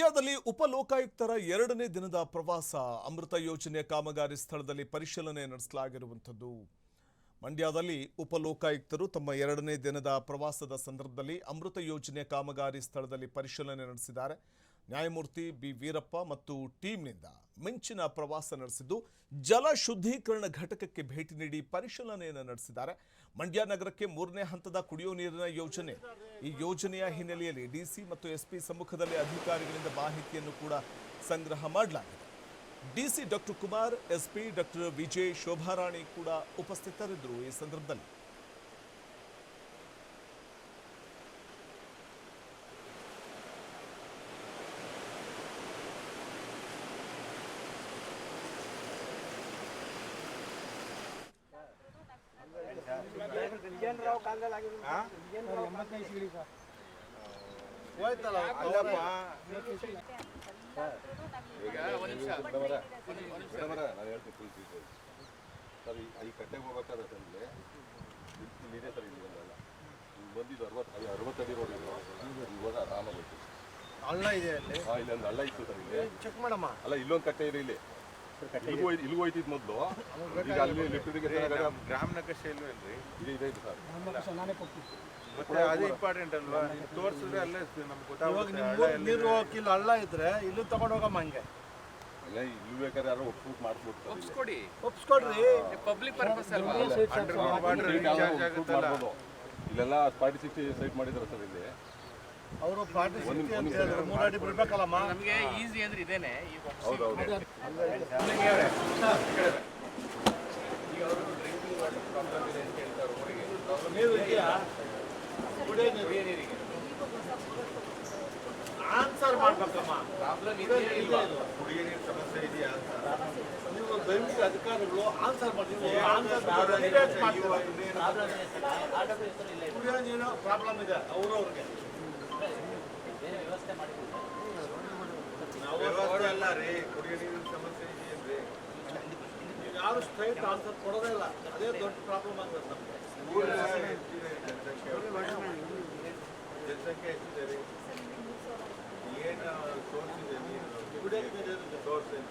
ಮಂಡ್ಯದಲ್ಲಿ ಉಪಲೋಕಾಯುಕ್ತರ 2ನೇ ದಿನದ ಪ್ರವಾಸ ಅಮೃತ ಯೋಜನೆ ಕಾಮಗಾರಿ ಸ್ಥಳದಲ್ಲಿ ಪರಿಶೀಲನೆ ನಡೆಸಲಾಗಿರುವಂತದ್ದು. ಮಂಡ್ಯದಲ್ಲಿ ಉಪಲೋಕಾಯುಕ್ತರು ತಮ್ಮ 2ನೇ ದಿನದ ಪ್ರವಾಸದ ಸಂದರ್ಭದಲ್ಲಿ ಅಮೃತ ಯೋಜನೆ ಕಾಮಗಾರಿ ಸ್ಥಳದಲ್ಲಿ ಪರಿಶೀಲನೆ ನಡೆಸಿದ್ದಾರೆ. ನ್ಯಾಯಮೂರ್ತಿ ಬಿ ವೀರಪ್ಪ ಮತ್ತು ಟೀಮ್ನಿಂದ ಮಿಂಚಿನ ಪ್ರವಾಸ ನಡೆಸಿದ್ದು ಜಲ ಶುದ್ಧೀಕರಣ ಘಟಕಕ್ಕೆ ಭೇಟಿ ನೀಡಿ ಪರಿಶೀಲನೆಯನ್ನು ನಡೆಸಿದ್ದಾರೆ. ಮಂಡ್ಯ ನಗರಕ್ಕೆ 3ನೇ ಹಂತದ ಕುಡಿಯುವ ನೀರಿನ ಯೋಜನೆ. ಈ ಯೋಜನೆಯ ಹಿನ್ನೆಲೆಯಲ್ಲಿ ಡಿಸಿ ಮತ್ತು ಎಸ್ಪಿ ಸಮ್ಮುಖದಲ್ಲಿ ಅಧಿಕಾರಿಗಳಿಂದ ಮಾಹಿತಿಯನ್ನು ಕೂಡ ಸಂಗ್ರಹ ಮಾಡಲಾಗಿದೆ. DC doctor Kumar, SP doctor Vijay, Shobharani ಕೂಡ ಉಪಸ್ಥಿತರಿದ್ದರು. ಈ ಸಂದರ್ಭದಲ್ಲಿ ಸರ್ ಈ ಕಟ್ಟೆಗೆ ಹೋಗ್ಬೇಕಾದ್ರೆ ಸರ್ ಇಲ್ಲಿದೆ ಸರ್ ಇಲ್ಲಿಲ್ಲ ಬಂದಿದ್ದು 60 ಅಡಿ ರೋಡ್ ಇವಾಗ ಆರಾಮಾಗಿ ಹಳ್ಳ ಇದೆ ಅಲ್ಲಿ. ಇಲ್ಲೊಂದು ಹಳ್ಳ ಇತ್ತು ಸರ್ ಇಲ್ಲಿ ಚೆಕ್ ಮಾಡಮ್ಮ. ಅಲ್ಲ ಇಲ್ಲೊಂದು ಕಟ್ಟೆ ಇದೆ ಇಲ್ಲಿ ಇಲ್ಲಿಗೂ ಹೋಯ್ತಿದ್ ಮೊದಲು. ಈಗ ಅಲ್ಲಿ ಲಿಫ್ಟಿಗೆ ಗ್ರಾಮ ನಕಾಶೆ ಇಲ್ವೇ ಅಲ್ರಿ? ಇದೆ ಸರ್. ಮತ್ತೆ ಅದು ಇಂಪಾರ್ಟೆಂಟ್ ಅಲ್ವಾ? ತೋರಿಸಿದ್ರೆ ಅಲ್ಲೇ ನಮ್ಗೆ ಗೊತ್ತಾಗುತ್ತೆ. ನೀರು ಹೋಗಿಲ್ಲ ಹಳ್ಳ ಇದ್ರೆ ಇಲ್ಲಿ ತಗೊಂಡು ಹೋಗಮ್ಮ. ಹಂಗೆ ಅಲ್ಲ ಇಲ್ಲಿ ಬೇಕಾದ್ರೆ ಯಾರೋ ಒಪ್ಪಿಸ್ಬಿಟ್ಟು ಒಪ್ಸ್ಕೊಡ್ರಿ. ಪಬ್ಲಿಕ್ ಪರ್ಪಸ್ ಅಲ್ವಾ? ಇಲ್ಲೆಲ್ಲ 40-60 ಸೈಟ್ ಮಾಡಿದಾರೆ ಸರ್ ಇಲ್ಲಿ. ಅವರು 40-60 ಅಂತ ಹೇಳಿದ್ರು. 3 ಅಡಿ ಬಿಡ್ಬೇಕಲ್ಲಮ್ಮ. ನಮಗೆ ಈಸಿ ಅಂದ್ರೆ ಇದೇನೆ. ಹೌದೌದು. ನೀರು ಇದೆಯಾ? ಕುಡಿಯೋ ನೀರಿಗೆ ಆನ್ಸರ್ ಮಾಡ್ಬೇಕಮ್ಮ. ಪ್ರಾಬ್ಲಮ್ ಇದೆ ಇಲ್ವಾ? ಕುಡಿಯೋ ನೀರು ಸಮಸ್ಯೆ ಇದೆಯಾ ಅಂತ ನೀವು ದಯವಿಟ್ಟು ಅಧಿಕಾರಿಗಳು ಆನ್ಸರ್ ಮಾಡ್ತೀವಿ. ಕುಡಿಯೋ ನೀರು ಪ್ರಾಬ್ಲಮ್ ಇದೆ ಅವ್ರವ್ರಿಗೆ. ವ್ಯವಸ್ಥೆ ಅಲ್ಲ ರೀ, ಕುಡಿಯೋ ನೀರಿನ ಸಮಸ್ಯೆ ಇದೆಯೇನ್ರಿ? ಯಾರು ಸ್ಟ್ರೈಟ್ ಆನ್ಸರ್ ಕೊಡೋದೇ ಇಲ್ಲ. ಅದೇ ದೊಡ್ಡ ಪ್ರಾಬ್ಲಮ್ ಆಗ್ತದೆ ನಮಗೆ. ಜನಸಂಖ್ಯೆ ಎಷ್ಟಿದೆ ರೀ? ಏನು ಸೋರ್ಸ್ ಇದೆ ನೀರು? ಕುಡಿಯೋಕೆ ಸೋರ್ಸ್ ಏನು?